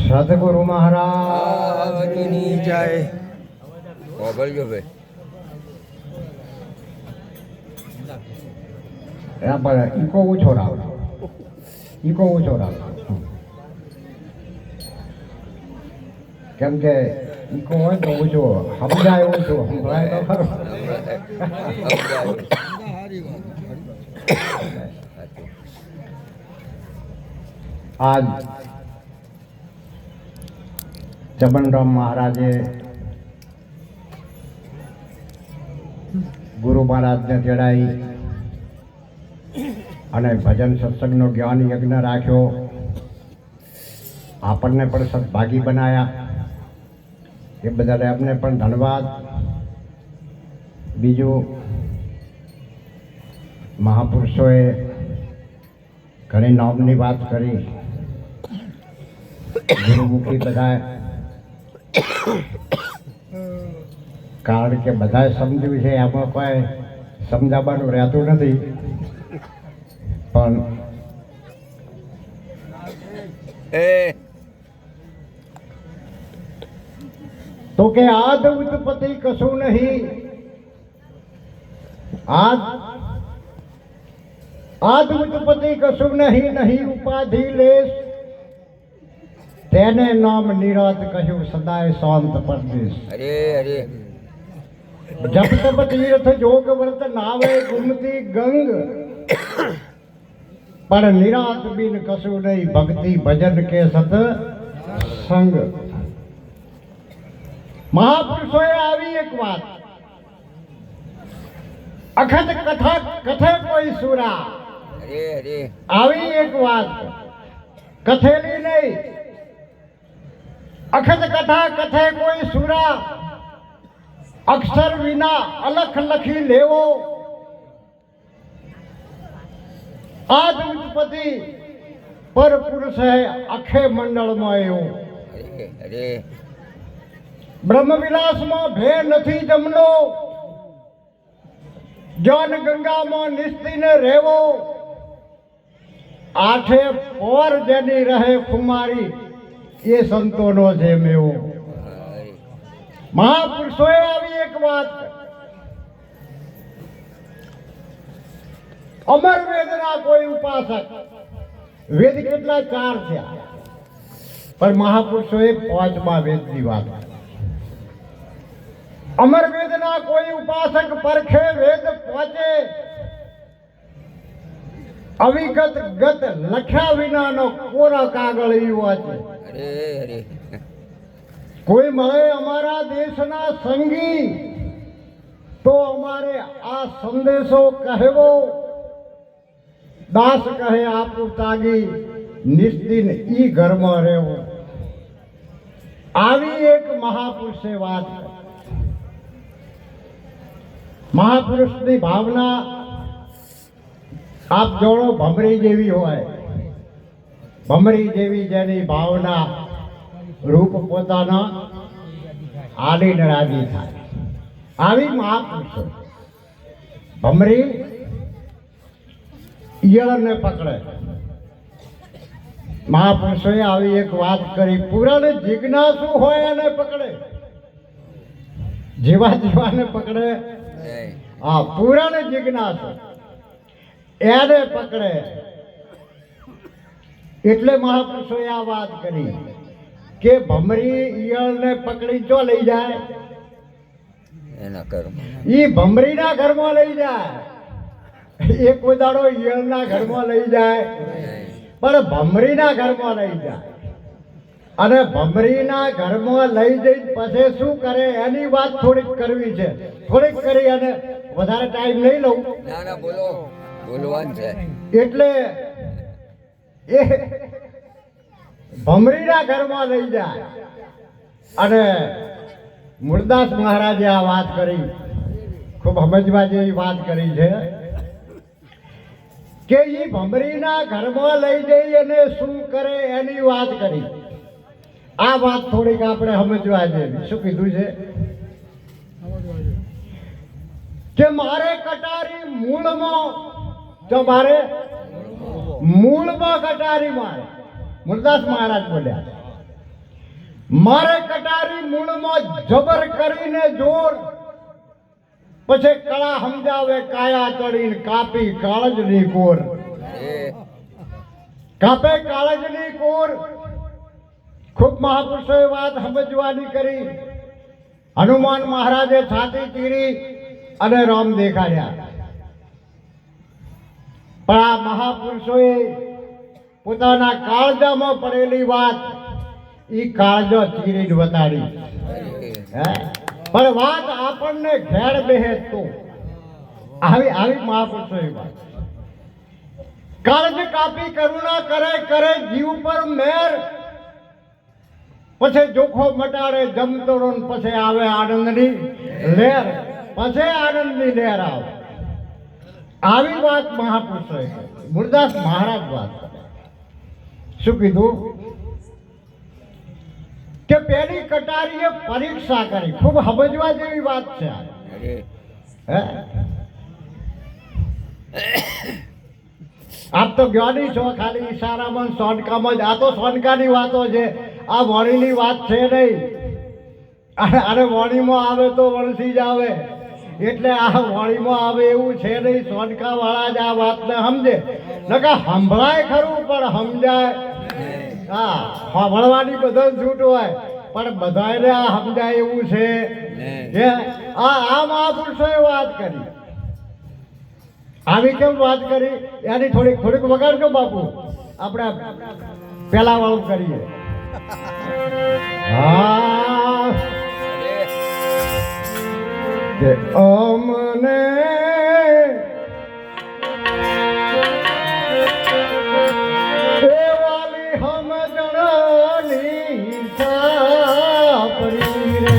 સદગુરુ મહારાજની જય. બોલજો ભાઈ. ઈકો ઓછો રાવ, ઈકો ઓછો રાવ. કેમ કે ઈકો હોય તો ઓછો સમજાય, ઓછો સંભળાય તો ખરું. આજ જબનરામ મહારાજે ગુરુ મહારાજને તેડાઈ અને ભજન સત્સંગનો જ્ઞાન યજ્ઞ રાખ્યો. આપણને પણ સદભાગી બનાયા, એ બદલ એમને પણ ધન્યવાદ. બીજું, મહાપુરુષોએ ઘણી નામની વાત કરી, ગુરુમુખી બધા, કારણ કે બધાએ સમજ્યું છે, એમાં કોઈ સમજાવવાનું રહેતું નથી. પણ તો કે આદ ઉત્પત્તિ કશું નહીં, આદ ઉત્પત્તિ કશું નહીં, નહીં ઉપાધિ લેશ, તેને નામ નિરાત કહ્યું સદાય શાંત પરદેશ. અરે અરે જપ તપ તીર્થ જોગ વ્રત નાવે ગુમતી ગંગ, પણ નિરાત બિન કશું નહીં, ભક્તિ ભજન કે સત સંગ. મહાપુરુષોએ આવી એક વાત, અખત કથા કથે કોઈ સુરા, અરે અરે આવી એક વાત કથેલી નહીં, અખત કથા કથે કોઈ સુરા, અક્ષર વિના અલખ લખી લેવો, આદ ઉત્પત્તિ પર પુરુષ હૈ અખે મંડળમાં એવો. અરે અરે બ્રહ્મ વિલાસમાં ભે નથી જમનો, જ્ઞાન ગંગામાં નિસ્તિને રહેવો, આઠે પોર જેની રહે ખુમારી, એ સંતોનો છે મેવો. મહાપુરુષોએ આવી એક વાત, અમર વેદના કોઈ ઉપાસક, વેદ કેટલા? 4 થયા, પણ મહાપુરુષોએ 5મા વેદની વાત. અમર વેદના કોઈ ઉપાસક પરખે વેદ પહોંચે, અવિગત ગત લખ્યા વિનાનો કોરા કાગળ ઈવો છે. અરે અરે કોઈ મળે અમારા દેશના સંગી, તો અમારે આ સંદેશો કહેવો, દાસ કહે આપું તાગી, નિસ્દિન ઈ ઘરમાં રહેવું. આવી એક મહાપુરુષે વાત. મહાપુરુષની ભાવના આપ જોડો ભમરી જેવી હોય, ભમરી જેવી જેની ભાવના રૂપ પોતાના આલીને રાજી થાય, આવી મહાપુરુષો. ભમરી ઈયળને પકડે, મહાપુરુષોએ આવી એક વાત કરી, પુરાણ જિજ્ઞાસુ હોય એને પકડે, જીવા જીવાને પકડે. હા, પુરાણ જિજ્ઞાસુ એને પકડે. એટલે મહાપુરુષોએ આ વાત કરી કે ભમરી ઈયળને પકડી જો લઈ જાય, એના કર્મ, ઈ ભમરીના ઘરમાં લઈ જાય. એ કોઈ દાડો ઈયળના ઘરમાં લઈ જાય, પણ ભમરીના ઘરમાં લઈ જાય. અને ભમરીના ઘરમાં લઈ જઈ પછી શું કરે એની વાત થોડીક કરવી છે. થોડીક કરી અને વધારે ટાઈમ નહીં લઉં. ના ના બોલો, બોલવાનું છે. એટલે એ ભમરીના ઘરમાં લઈ જાય અને મૂળદાસ મહારાજે આ વાત કરી, ખૂબ સમજવા જેવી વાત કરી છે કે એ ભમરીના ઘરમાં લઈ જઈ અને શું કરે એની વાત કરી. આ વાત થોડીક આપણે સમજવા જેવી. શું કીધું છે કે મારે કટારી મૂળમાં, જો મારે મૂળમાં કટારી મારે, મુરદાસ મહારાજ બોલ્યા, મારે કટારી મૂળમાં જબર કરીને જોર, પછી કળા સમજાવે કાયા તળીને કાપી કાળજની કોર. કાપે કાળજની કોર. ખૂબ મહાપુરુષોએ વાત સમજવાની કરી. હનુમાન મહારાજે છાતી ચીરી અને રામ દેખાડ્યા. પણ આ મહાપુરુષોએ પોતાના કાળજામાં પડેલી વાત ઈ કાળજો ચીરીને બતાડી. પણ વાત આપણને ઘેર બેહે તો આવી મહાપુરુષોએ વાત. કાળજ કાપી કરુણા કરે કરે જીવ પર મેર, પછી જોખો મટાડે જમતોરો, પછી આવે આનંદની લહેર, પછી આનંદની લહેર આવે. આવી વાત મહાપુરુષોએ કરી. મુરદાસ મહારાજ વાત કરે. શું કીધું કે પેલી કટારીએ પરીક્ષા કરી. ખૂબ સમજવા જેવી વાત છે. આપ તો જ્ઞાની છો, ખાલી ઈશારામાં સોનકામાં જ. આ તો સોનકાની વાતો છે, આ વાણીની વાત છે નહીં. અને વાણીમાં આવે તો વણસી જ આવે, એટલે આ વાણીમાં આવે એવું છે નહીં. સોનકા વાળા જ આ વાતને સમજે. નકા સંભળાય ખરું પણ સમજાય. હા, સાંભળવાની બધા છૂટ હોય, પણ બધાને આ સમજાય એવું છે. આ મહાપુરુષોએ વાત કરી. આવી કેમ વાત કરી એની થોડીક વગાડજો બાપુ. આપણે પેલા વાળું કરીએ. હા, કે અમને વાલી સમજણની સાપરી રે.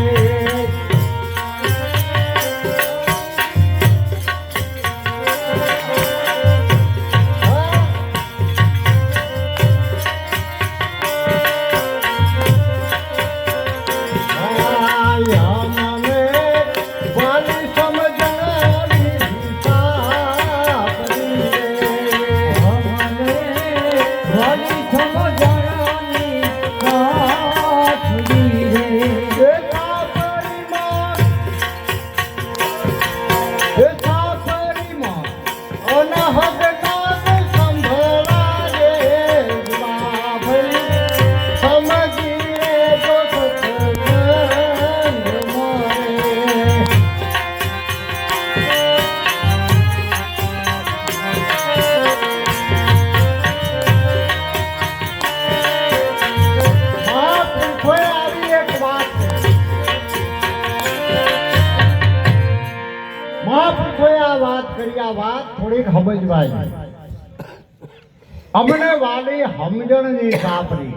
અમને વાલી સમજણની સાપરી,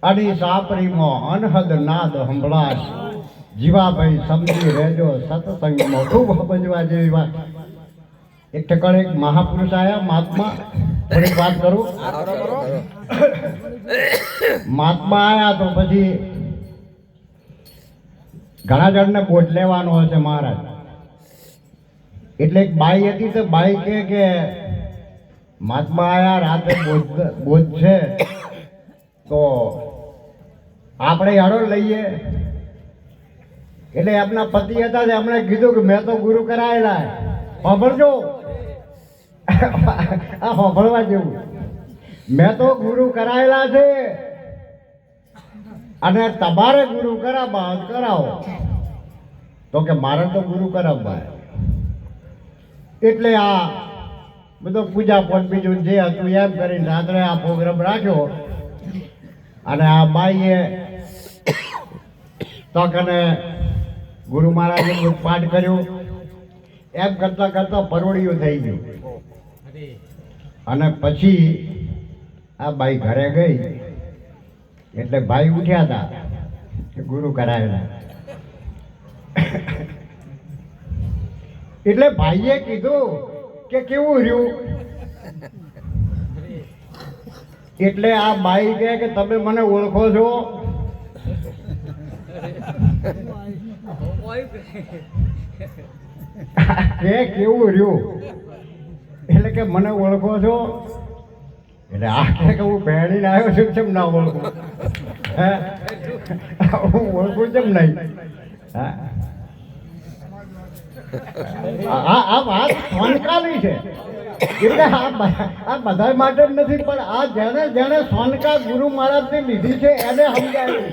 અને સાપરીમાં અનહદ નાદ સંભળાય. જીવાભાઈ સમજી રહેજો સત્સંગમાં. ખૂબ સમજવા જેવી વાત. એક ઠેકાણે એક મહાપુરુષ આયા, મહાત્મા. થોડીક વાત કરું. મહાત્મા આયા તો પછી ઘણા જણને બોધ લેવાનો હશે મહારાજ. એટલે એક બાઈ હતી, તો બાઈ કે મહાત્મા આયા, રાતે બોધ છે, તો આપણે યાડો લઈએ. એટલે એમના પતિ હતા, એમણે કીધું કે મેં તો ગુરુ કરાયેલા. સાંભળજો, આ સાંભળવા જેવું. મેં તો ગુરુ કરાયેલા છે, અને તમારે ગુરુ કરાવો. તો કે મારે તો ગુરુ કરાવવા. એટલે આ બધો પૂજા પણ બીજું જે હતું એમ કરીને રાત્રે આ પ્રોગ્રામ રાખ્યો. અને આ બાઈએ તો કને ગુરુ મહારાજે પાઠ કર્યો. એમ કરતા કરતા પરોળિયું થઈ ગયું. અને પછી આ બાઈ ઘરે ગઈ. એટલે ભાઈ ઉઠ્યા હતા, ગુરુ કરાયેલા. એટલે ભાઈએ કીધું કે કેવું રહ્યું. એટલે આ બાઈ કહે કે તમે મને ઓળખો છો? કે કેવું રહ્યું? એટલે કે મને ઓળખો છો? એટલે આ કે હું પહેણીને આવ્યો છું કેમ ના ઓળખું? હે હું ઓળખું કેમ નહીં? હા આ વાત સોનકાની છે એટલે આ બધા માટે જ નથી, પણ આ જેણે જેણે સોનકા ગુરુ મહારાજથી લીધી છે એને સમજાવી.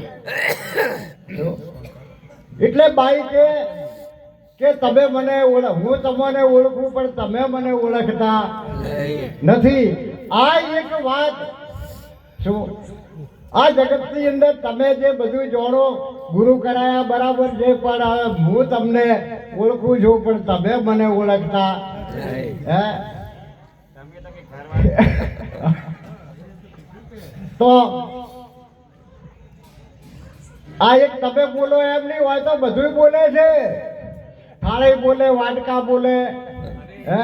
એટલે બાઈ કે તમે મને હું તમને ઓળખું પણ તમે મને ઓળખતા નથી. આ એક વાત શું આ જગતની અંદર તમે જે બધું જાણો ગુરુ કરાયા બરાબર છે, પણ હું તમને ઓળખું છું પણ તમે મને ઓળખતા હે. તો આ એક તમે બોલો એમ નહીં હોય તો બધું બોલે છે. થાળી બોલે, વાટકા બોલે, હે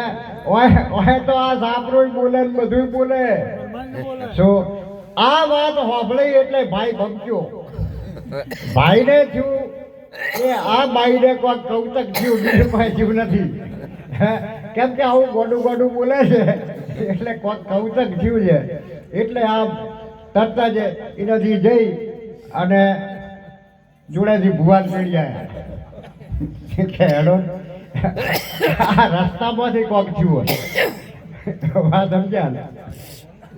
હોય તો આ સાપરું બોલે ને બધું બોલે. શું આ વાત સાંભળી એટલે ભાઈ ભમક્યો. ભાઈને થયું કે આ બાઈને કોઈ કૌતક થયું, બીજું કોઈ થયું નથી. કેમ કે આવું ગોડું ગોડું બોલે છે એટલે કોઈ કૌતક થયું છે. એટલે આ તરત જ એનાથી જઈ અને જોડેથી ભુવાન ચડી આવ્યા કે હેડો આ રસ્તામાંથી કોક થયું વાત સમજ્યા ને.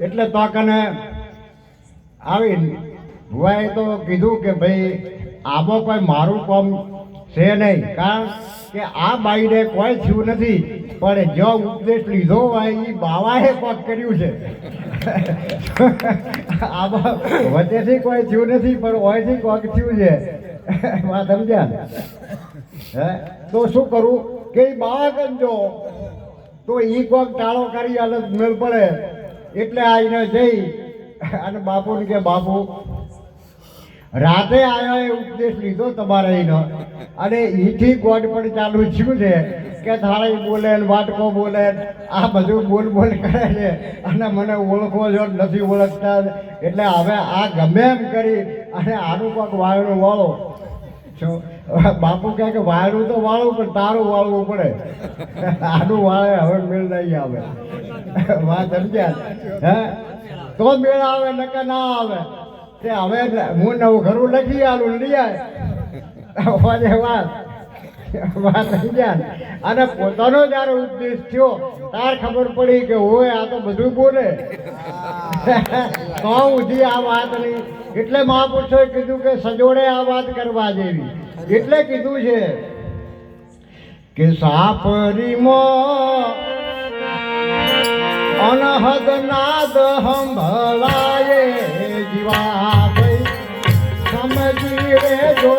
એટલે તો કને આવી ભુવાએ તો કીધું કે ભાઈ આમાં કોઈ મારું કામ છે નહીં, કારણ કે આ બાઈને કોઈ થયું નથી, પણ જો ઉપદેશ લીધો હોય એ બાવાએ કોક કર્યું છે. આમાં વચ્ચેથી કોઈ થયું નથી પણ ઓયથી કોક થયું છે. વાત સમજ્યા હે. તો શું કરું કે એ બાવા કરજો તો એ કોક ટાળો કરી હાલત મેળ પડે. એટલે આઈને જઈ અને બાપુને કે બાપુ રાતે આવ્યો એ ઉપદેશ લીધો તમારે એનો, અને એથી ગોડ પણ ચાલુ થયું છે કે થાળી બોલે ને વાટકો બોલે આ બધું બોલ બોલ કરે છે અને મને ઓળખો છો નથી ઓળખતા. એટલે હવે આ ગમે એમ કરી અને આનું કોઈક વાયરું વાળો છો. બાપુ કહે કે વાયરું તો વાળું પણ તારું વાળવું પડે. આનું વાળે હવે મેળ નહીં આવે. વાત સમજ્યા હે. તો મેળ આવે નકર ના આવે. તે હવે હું નવું ઘરું લખી આલું લઈ આવે વાત સમજ્યા. અને પોતાનો જયારે ઉપદેશ થયો તાર ખબર પડી કે હોય આ તો બધું બોલે. તો ઉધી આ વાત નહીં. એટલે મહાપુરુષોએ કીધું કે સજોડે આ વાત કરવા જેવી. એટલે કીધું છે કે સાપરીમાં અનહદ નાદ સંભળાય જીવા ભાઈ સમજી રે જો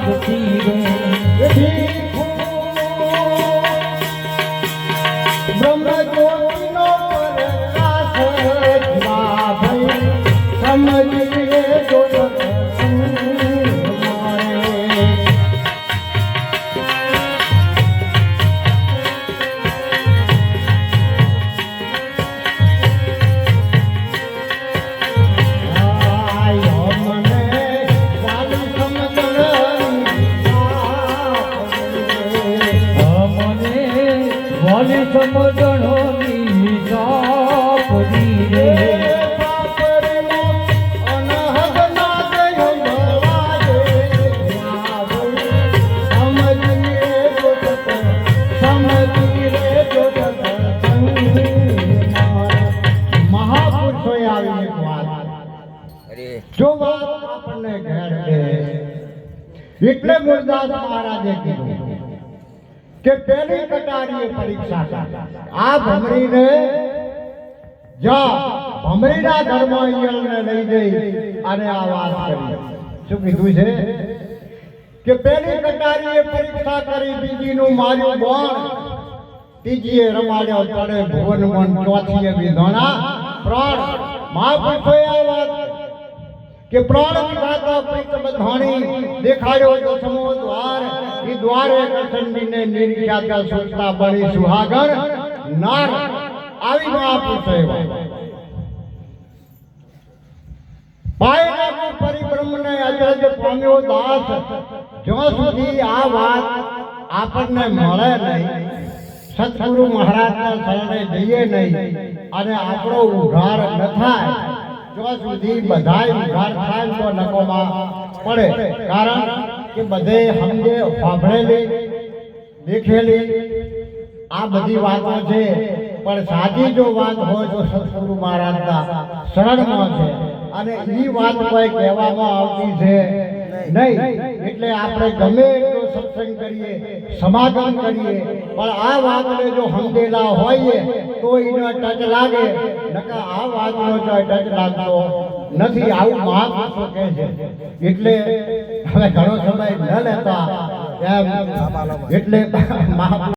જાપતી રે બ્રહ્મજ્યોતિનો પ્રકાશ જીવાભાઈ સમજી રે જો મને સમજણોની જાપતી રે મહાપુરુષોએ આવી એક વાત અરે જો વાત આપણને ઘેર દે એટલે મુરદાસ મહારાજે કીધું કે પેલી કટારીએ પરીક્ષા કરી આ ભમરીને જા ભમરીના ઘરમાં ઈયળને લઈ જઈ અને આ વાત કરી શું કીધું છે કે પેલી કટારીએ પરીક્ષા કરી બીજીનું માર્યું બોણ ત્રીજીએ રમાડ્યો તળે ભુવન મન ચોથીએ વિધોણા પ્રાણ મહાપુરુષોએ આ વાત કે પ્રાણ વિધાતા પ્રીત બધાણી દેખાડ્યો તો સમો દ્વાર ઈ દ્વારે કૃષ્ણજીને નિર્ખ્યાતા સુરતા બળી સુહાગણ નાર આવી મહાપુરુષોએ વાત પાયના પરિબ્રહ્મને અજરજ પામ્યો દાસ જ્યાં સુધી આ વાત આપણને મળે નહીં સતગુરુ મહારાજના શરણે જઈએ નહીં અને આપણો ઉઘાર ન થાય જ્યાં સુધી બધાય ઉઘાર થાય તો નકોમાં પડે કારણ કે બધે સમજે સાંભળેલી દેખેલી આ બધી વાતો છે પણ સાચી જો વાત હોય તો સતગુરુ મહારાજના શરણમાં છે અને એ વાત કોઈ કહેવામાં આવતી છે નહીં એટલે આપણે ગમે એટલો સત્સંગ કરીએ સમાધાન કરીએ પણ આ વાતને જો સમજેલા હોઈએ તો એનો ટચ લાગે નકર આ વાતનો જો ટચ લાગતો નથી આવું મહાપુરુષો કહે છે એટલે હવે ઘણો સમય ન લેતા એમ એટલે મહાપુરુષો